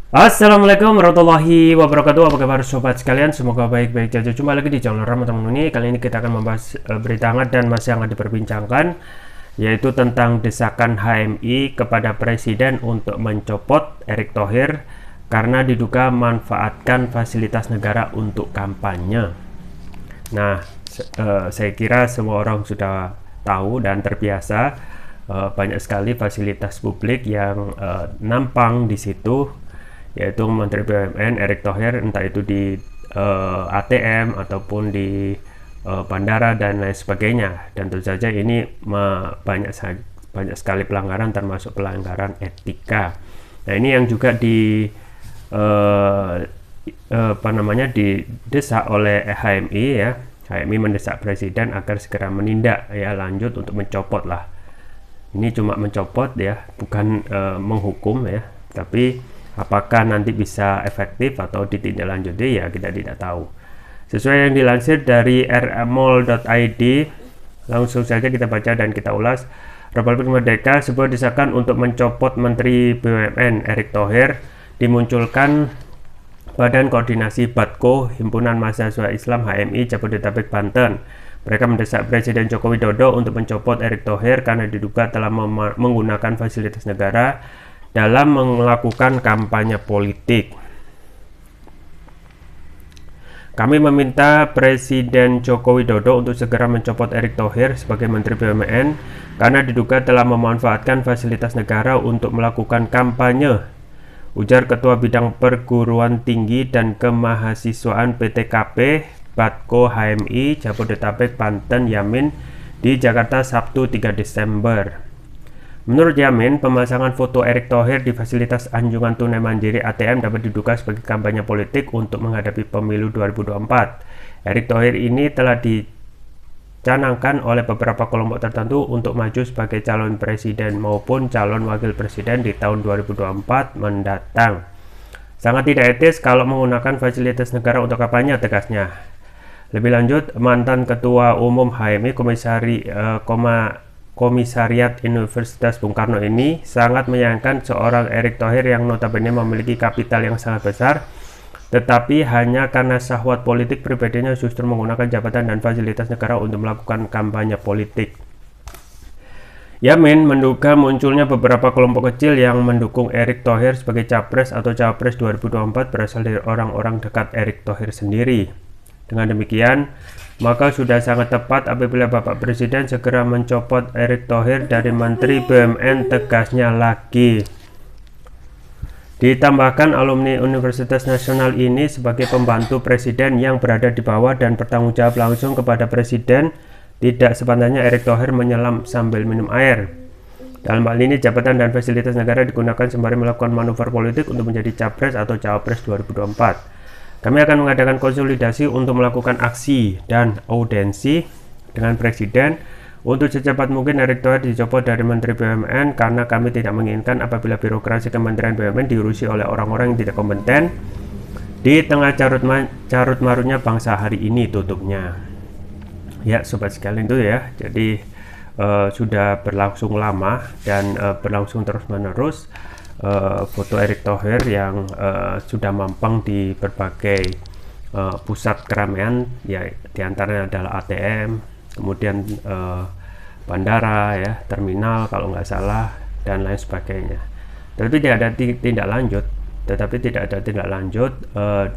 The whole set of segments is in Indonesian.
Assalamualaikum warahmatullahi wabarakatuh. Apa kabar sobat sekalian? Semoga baik-baik saja. Jumpa lagi di channel Rama teman ini. Kali ini kita akan membahas berita hangat dan masih hangat diperbincangkan, yaitu tentang desakan HMI kepada Presiden untuk mencopot Erick Thohir karena diduga manfaatkan fasilitas negara untuk kampanye. Nah, saya kira semua orang sudah tahu dan terbiasa, banyak sekali fasilitas publik yang nampang di situ, yaitu Menteri BUMN Erick Thohir, entah itu di ATM ataupun di bandara dan lain sebagainya. Dan tentu saja ini banyak sekali pelanggaran, termasuk pelanggaran etika. Nah, ini yang juga didesak oleh HMI ya. HMI mendesak Presiden agar segera menindak ya, lanjut untuk mencopot lah. Ini cuma mencopot ya, bukan menghukum ya, tapi apakah nanti bisa efektif atau ditindaklanjuti ya kita tidak tahu. Sesuai yang dilansir dari rmol.id, langsung saja kita baca dan kita ulas. Republik Merdeka, sebuah desakan untuk mencopot Menteri BUMN Erick Thohir dimunculkan Badan Koordinasi Badko Himpunan Mahasiswa Islam HMI Jabodetabek Banten. Mereka mendesak Presiden Joko Widodo untuk mencopot Erick Thohir karena diduga telah menggunakan fasilitas negara dalam melakukan kampanye politik. Kami meminta Presiden Joko Widodo untuk segera mencopot Erick Thohir sebagai Menteri BUMN karena diduga telah memanfaatkan fasilitas negara untuk melakukan kampanye, ujar Ketua Bidang Perguruan Tinggi dan Kemahasiswaan PTKP Badko HMI Jabodetabek Banten Yamin di Jakarta Sabtu 3 Desember. Menurut Yamin, pemasangan foto Erick Thohir di fasilitas Anjungan Tunai Mandiri ATM dapat diduga sebagai kampanye politik untuk menghadapi pemilu 2024. Erick Thohir ini telah dicanangkan oleh beberapa kelompok tertentu untuk maju sebagai calon presiden maupun calon wakil presiden di tahun 2024 mendatang. Sangat tidak etis kalau menggunakan fasilitas negara untuk kampanye, tegasnya. Lebih lanjut, mantan Ketua Umum HMI Komisariat Universitas Bung Karno ini sangat menyayangkan seorang Erick Thohir yang notabene memiliki kapital yang sangat besar, tetapi hanya karena syahwat politik pribadinya justru menggunakan jabatan dan fasilitas negara untuk melakukan kampanye politik. Yamin menduga munculnya beberapa kelompok kecil yang mendukung Erick Thohir sebagai capres atau cawapres 2024 berasal dari orang-orang dekat Erick Thohir sendiri. Dengan demikian, maka sudah sangat tepat apabila Bapak Presiden segera mencopot Erick Thohir dari Menteri BUMN, tegasnya lagi. Ditambahkan, alumni Universitas Nasional ini sebagai pembantu Presiden yang berada di bawah dan bertanggung jawab langsung kepada Presiden. Tidak sepantasnya Erick Thohir menyelam sambil minum air. Dalam hal ini, jabatan dan fasilitas negara digunakan sembari melakukan manuver politik untuk menjadi capres atau cawapres 2024. Kami akan mengadakan konsolidasi untuk melakukan aksi dan audensi dengan Presiden untuk secepat mungkin Erick Thohir dicopot dari Menteri BUMN karena kami tidak menginginkan apabila birokrasi Kementerian BUMN diurusi oleh orang-orang yang tidak kompeten di tengah carut marutnya bangsa hari ini, tutupnya. Ya, sobat sekalian itu ya. Jadi sudah berlangsung lama dan berlangsung terus-menerus. Foto Erick Thohir yang sudah mampang di berbagai pusat keramaian, ya diantaranya adalah ATM, kemudian bandara ya, terminal kalau nggak salah, dan lain sebagainya. Tetapi tidak ada tindak lanjut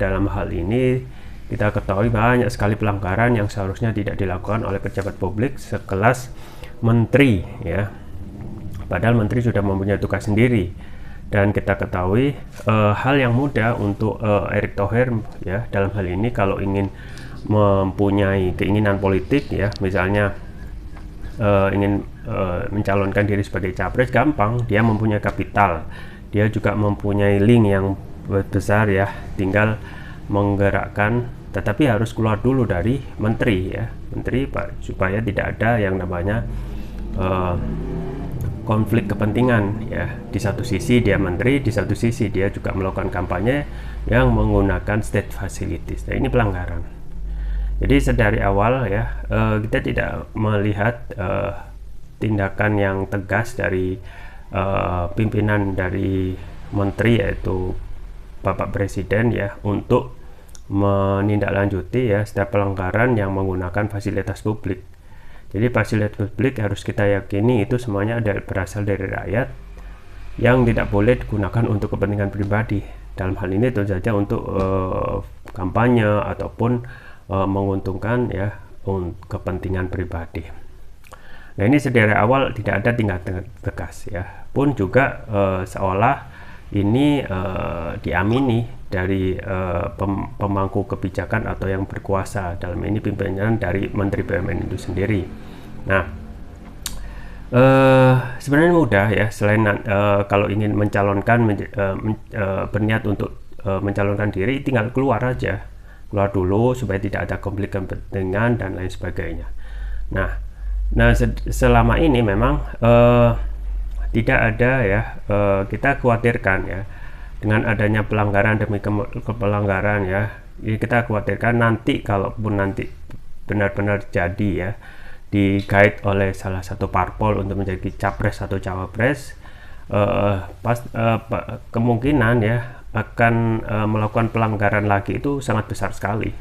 dalam hal ini. Kita ketahui banyak sekali pelanggaran yang seharusnya tidak dilakukan oleh pejabat publik sekelas menteri ya, padahal menteri sudah mempunyai tugas sendiri. Dan kita ketahui hal yang mudah untuk Erick Thohir ya dalam hal ini kalau ingin mempunyai keinginan politik ya, misalnya ingin mencalonkan diri sebagai capres, gampang. Dia mempunyai kapital, dia juga mempunyai link yang besar ya, tinggal menggerakkan, tetapi harus keluar dulu dari menteri ya, menteri Pak, supaya tidak ada yang namanya konflik kepentingan ya. Di satu sisi dia menteri, di satu sisi dia juga melakukan kampanye yang menggunakan state facilities. Nah, ini pelanggaran. Jadi sedari awal ya, kita tidak melihat tindakan yang tegas dari pimpinan dari menteri, yaitu Bapak Presiden ya untuk menindaklanjuti ya setiap pelanggaran yang menggunakan fasilitas publik. Jadi fasilitas publik harus kita yakini itu semuanya berasal dari rakyat yang tidak boleh digunakan untuk kepentingan pribadi. Dalam hal ini tentu saja untuk kampanye ataupun menguntungkan ya kepentingan pribadi. Nah, ini sedari awal tidak ada tindakan tegas ya. Pun juga seolah ini diamini dari pemangku kebijakan atau yang berkuasa, dalam ini pimpinan dari Menteri BUMN itu sendiri. Nah, sebenarnya mudah ya, selain kalau ingin mencalonkan berniat untuk mencalonkan diri, tinggal keluar dulu supaya tidak ada konflik kepentingan dan lain sebagainya. Nah selama ini memang tidak ada ya, kita khawatirkan ya dengan adanya pelanggaran demi pelanggaran ya, ini kita khawatirkan nanti kalaupun nanti benar-benar jadi ya digait oleh salah satu parpol untuk menjadi capres atau cawapres, kemungkinan ya akan melakukan pelanggaran lagi itu sangat besar sekali.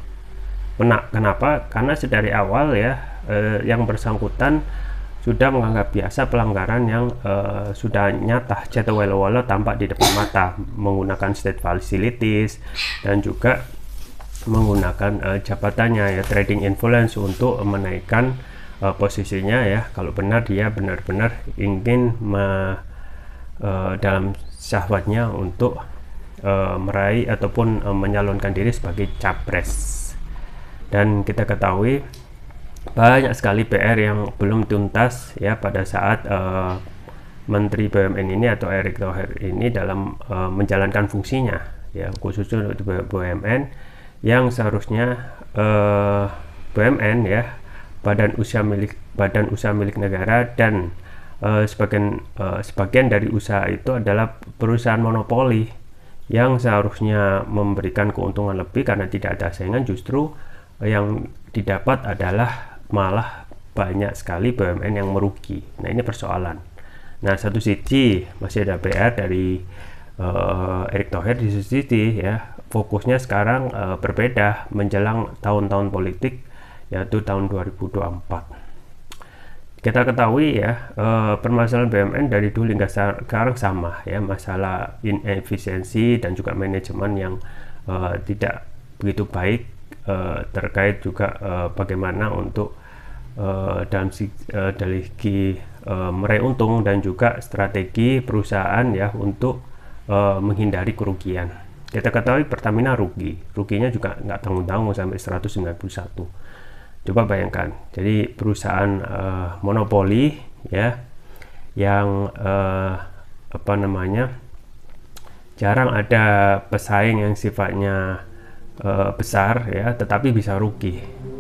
Kenapa? Karena sedari awal ya yang bersangkutan sudah menganggap biasa pelanggaran yang sudah nyata cetewelo-welo tampak di depan mata, menggunakan state facilities dan juga menggunakan jabatannya ya, trading influence untuk menaikkan posisinya ya, kalau benar dia benar-benar ingin dalam syahwatnya untuk meraih ataupun menyalonkan diri sebagai capres. Dan kita ketahui banyak sekali PR yang belum tuntas ya pada saat Menteri BUMN ini atau Erick Thohir ini dalam menjalankan fungsinya ya, khususnya untuk BUMN yang seharusnya BUMN ya, badan usaha milik negara, dan sebagian dari usaha itu adalah perusahaan monopoli yang seharusnya memberikan keuntungan lebih karena tidak ada saingan, justru yang didapat adalah malah banyak sekali BUMN yang merugi. Nah, ini persoalan. Nah, satu sisi masih ada PR dari Erick Thohir, di sisi ya fokusnya sekarang berbeda menjelang tahun-tahun politik, yaitu tahun 2024. Kita ketahui ya permasalahan BUMN dari dulu hingga sekarang sama ya, masalah inefisiensi dan juga manajemen yang tidak begitu baik, terkait juga bagaimana untuk dalam segi meraih untung dan juga strategi perusahaan ya untuk menghindari kerugian. Kita ketahui Pertamina ruginya juga nggak tanggung-tanggung sampai 191. Coba bayangkan, jadi perusahaan monopoli ya yang jarang ada pesaing yang sifatnya besar ya, tetapi bisa rugi.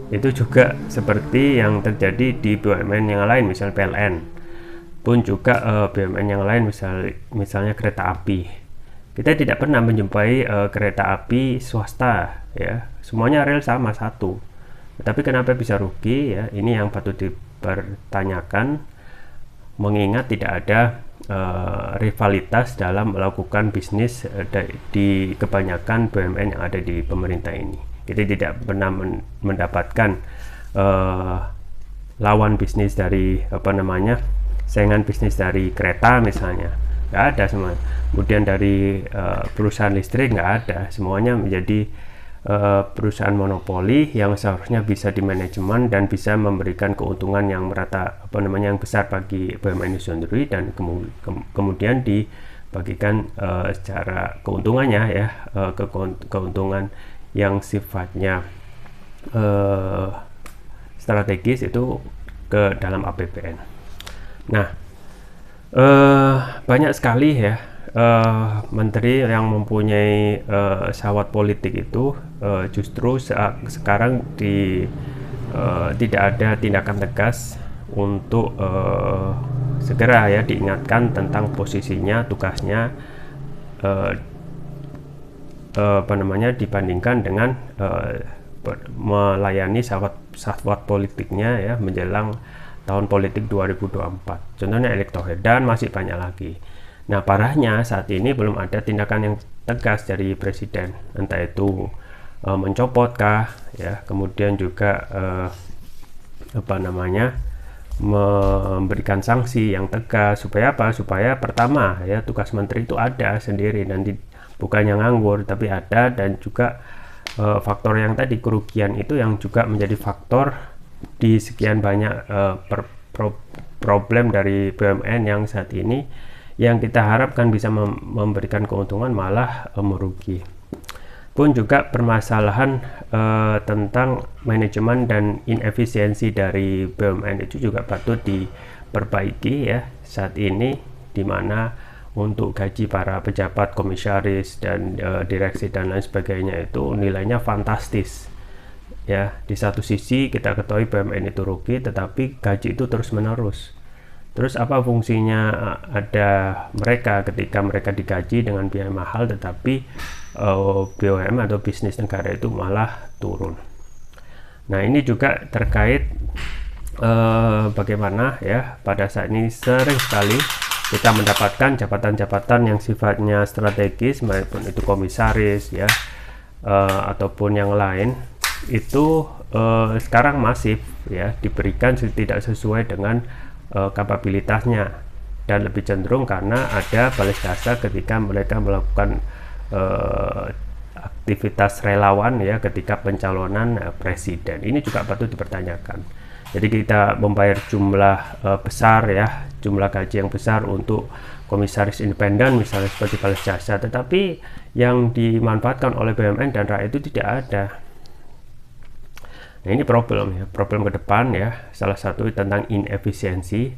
Itu juga seperti yang terjadi di BUMN yang lain, misalnya PLN pun juga BUMN yang lain, misalnya kereta api. Kita tidak pernah menjumpai kereta api swasta ya, semuanya rel sama satu. Tapi kenapa bisa rugi ya? Ini yang patut dipertanyakan, mengingat tidak ada rivalitas dalam melakukan bisnis di kebanyakan BUMN yang ada di pemerintah ini. Kita tidak pernah mendapatkan lawan bisnis dari saingan bisnis dari kereta misalnya, nggak ada semua. Kemudian dari perusahaan listrik nggak ada, semuanya menjadi perusahaan monopoli yang seharusnya bisa dimanajemen dan bisa memberikan keuntungan yang merata yang besar bagi BUMN itu sendiri, dan kemudian dibagikan secara keuntungannya ya, keuntungan yang sifatnya strategis itu ke dalam APBN. Nah, banyak sekali ya menteri yang mempunyai syahwat politik itu justru sekarang tidak ada tindakan tegas untuk segera ya diingatkan tentang posisinya, tugasnya, dibandingkan dengan melayani syahwat politiknya ya menjelang tahun politik 2024. Contohnya Erick Thohir dan masih banyak lagi. Nah, parahnya saat ini belum ada tindakan yang tegas dari presiden, entah itu mencopot kah, ya, kemudian juga memberikan sanksi yang tegas. Supaya apa? Supaya pertama ya, tugas menteri itu ada sendiri dan bukannya nganggur, tapi ada, dan juga faktor yang tadi, kerugian itu yang juga menjadi faktor di sekian banyak problem dari BUMN yang saat ini, yang kita harapkan bisa memberikan keuntungan malah merugi. Pun juga permasalahan tentang manajemen dan inefisiensi dari BUMN itu juga patut diperbaiki ya saat ini, di mana untuk gaji para pejabat, komisaris, dan direksi dan lain sebagainya itu nilainya fantastis ya. Di satu sisi kita ketahui BUMN itu rugi, tetapi gaji itu terus menerus. Terus apa fungsinya ada mereka ketika mereka digaji dengan biaya mahal, tetapi BUMN atau bisnis negara itu malah turun. Nah, ini juga terkait bagaimana ya pada saat ini sering sekali kita mendapatkan jabatan-jabatan yang sifatnya strategis, maupun itu komisaris ya, ataupun yang lain, itu sekarang masif ya diberikan tidak sesuai dengan kapabilitasnya, dan lebih cenderung karena ada balas jasa ketika mereka melakukan aktivitas relawan ya ketika pencalonan presiden. Ini juga patut dipertanyakan. Jadi kita membayar jumlah besar ya, jumlah gaji yang besar untuk komisaris independen misalnya seperti balas jasa, tetapi yang dimanfaatkan oleh BUMN dan rakyat itu tidak ada. Nah, ini problem ya, problem ke depan ya. Salah satu tentang inefisiensi.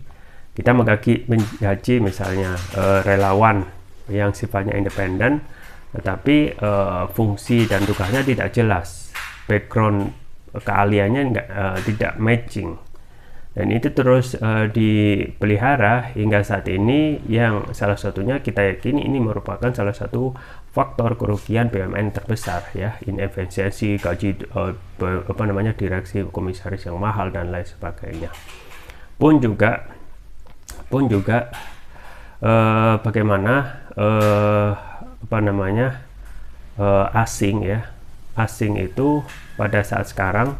Kita menggaji misalnya relawan yang sifatnya independen, tetapi fungsi dan tugasnya tidak jelas, background keahliannya tidak matching, dan itu terus dipelihara hingga saat ini, yang salah satunya kita yakini ini merupakan salah satu faktor kerugian BUMN terbesar ya, inefisiensi, gaji direksi, komisaris yang mahal dan lain sebagainya. Pun juga bagaimana asing itu pada saat sekarang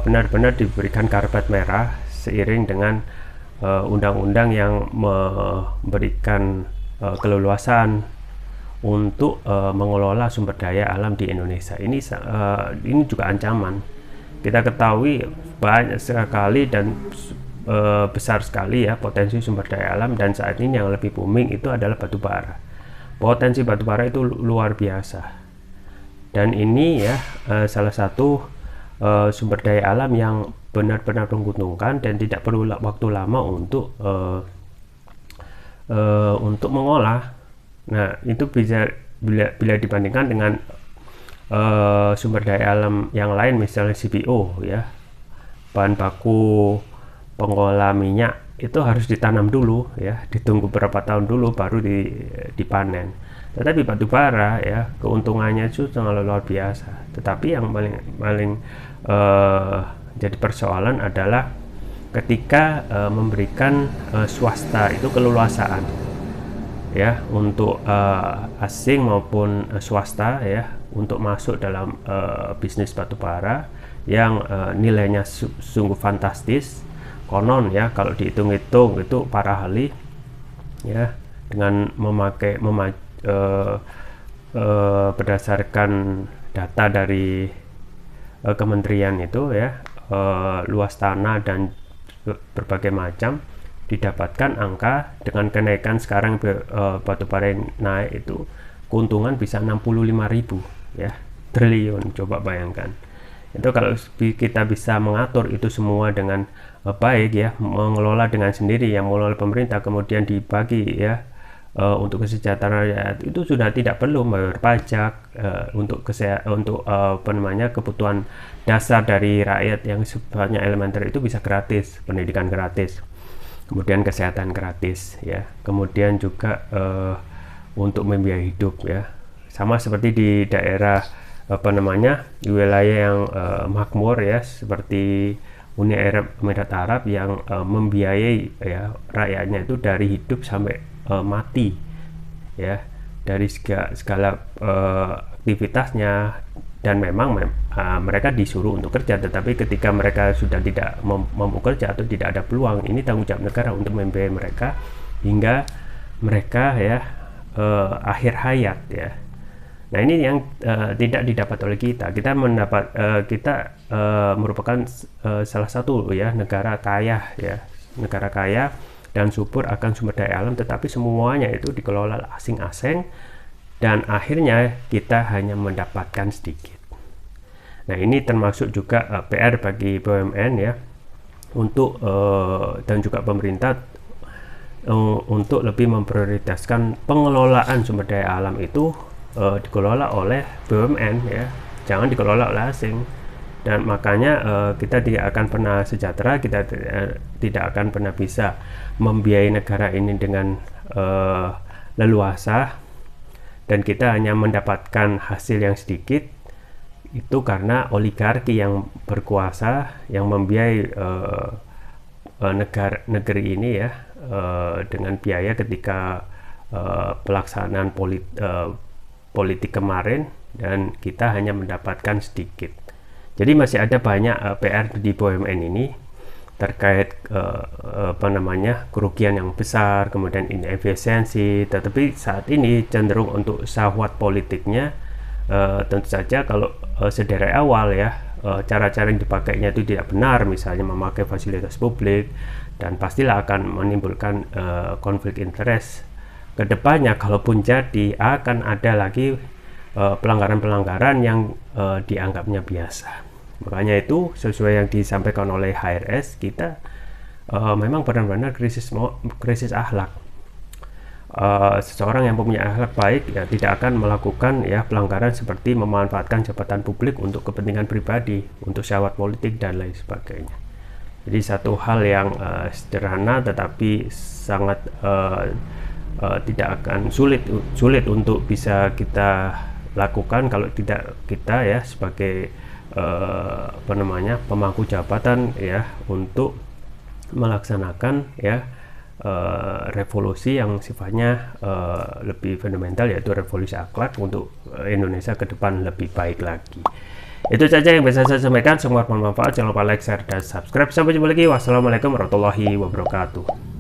benar-benar diberikan karpet merah seiring dengan undang-undang yang memberikan keleluasan untuk mengelola sumber daya alam di Indonesia. Ini juga ancaman. Kita ketahui banyak sekali dan besar sekali ya potensi sumber daya alam, dan saat ini yang lebih booming itu adalah batu bara. Potensi batu bara itu luar biasa, dan ini ya salah satu sumber daya alam yang benar-benar menguntungkan dan tidak perlu waktu lama untuk mengolah. Nah, itu bisa bila dibandingkan dengan sumber daya alam yang lain, misalnya CPO ya, bahan baku pengolah minyak itu harus ditanam dulu ya, ditunggu berapa tahun dulu baru dipanen. Tetapi batu bara ya keuntungannya itu sangat luar biasa. Tetapi yang paling jadi persoalan adalah ketika memberikan swasta itu keleluasaan ya, untuk asing maupun swasta ya, untuk masuk dalam bisnis batu bara yang nilainya sungguh fantastis. Konon ya, kalau dihitung-hitung itu para ahli ya, dengan berdasarkan data dari kementerian itu ya, luas tanah dan berbagai macam, didapatkan angka dengan kenaikan sekarang batu bara naik itu keuntungan bisa 65.000 ya triliun. Coba bayangkan itu, kalau kita bisa mengatur itu semua dengan baik ya, mengelola dengan sendiri, yang mengelola pemerintah, kemudian dibagi ya untuk kesejahteraan rakyat, itu sudah tidak perlu membayar pajak untuk kebutuhan dasar dari rakyat yang sifatnya elementer itu bisa gratis, pendidikan gratis, kemudian kesehatan gratis ya, kemudian juga untuk membiayai hidup ya, sama seperti di daerah wilayah yang makmur ya, seperti Uni Emirat Arab yang membiayai ya rakyatnya itu dari hidup sampai mati ya dari segala aktivitasnya, dan memang mereka disuruh untuk kerja, tetapi ketika mereka sudah tidak mampu kerja atau tidak ada peluang, ini tanggung jawab negara untuk membiayai mereka hingga mereka ya akhir hayat ya. Nah ini yang tidak didapat oleh kita. Kita merupakan salah satu ya negara kaya ya, negara kaya dan subur akan sumber daya alam, tetapi semuanya itu dikelola asing-asing dan akhirnya kita hanya mendapatkan sedikit. Nah ini termasuk juga PR bagi BUMN ya, untuk dan juga pemerintah untuk lebih memprioritaskan pengelolaan sumber daya alam itu dikelola oleh BUMN ya, jangan dikelola oleh asing. Dan makanya kita tidak akan pernah sejahtera, kita tidak akan pernah bisa membiayai negara ini dengan leluasa, dan kita hanya mendapatkan hasil yang sedikit. Itu karena oligarki yang berkuasa yang membiayai negeri ini ya, dengan biaya ketika pelaksanaan politik kemarin, dan kita hanya mendapatkan sedikit. Jadi masih ada banyak PR di BUMN ini terkait kerugian yang besar, kemudian inefisiensi, tetapi saat ini cenderung untuk syahwat politiknya. Tentu saja kalau sedari awal ya cara-cara yang dipakainya itu tidak benar, misalnya memakai fasilitas publik, dan pastilah akan menimbulkan konflik interest kedepannya. Kalaupun jadi, akan ada lagi pelanggaran-pelanggaran yang dianggapnya biasa. Makanya itu sesuai yang disampaikan oleh HRS, kita memang benar-benar krisis akhlak. Seseorang yang punya akhlak baik ya tidak akan melakukan ya pelanggaran seperti memanfaatkan jabatan publik untuk kepentingan pribadi, untuk syahwat politik dan lain sebagainya. Jadi satu hal yang sederhana tetapi sangat tidak akan sulit untuk bisa kita lakukan kalau tidak kita ya sebagai pemangku jabatan ya, untuk melaksanakan ya revolusi yang sifatnya lebih fundamental, yaitu revolusi akhlak untuk Indonesia ke depan lebih baik lagi. Itu saja yang bisa saya sampaikan, semoga bermanfaat. Jangan lupa like, share, dan subscribe. Sampai jumpa lagi. Wassalamualaikum warahmatullahi wabarakatuh.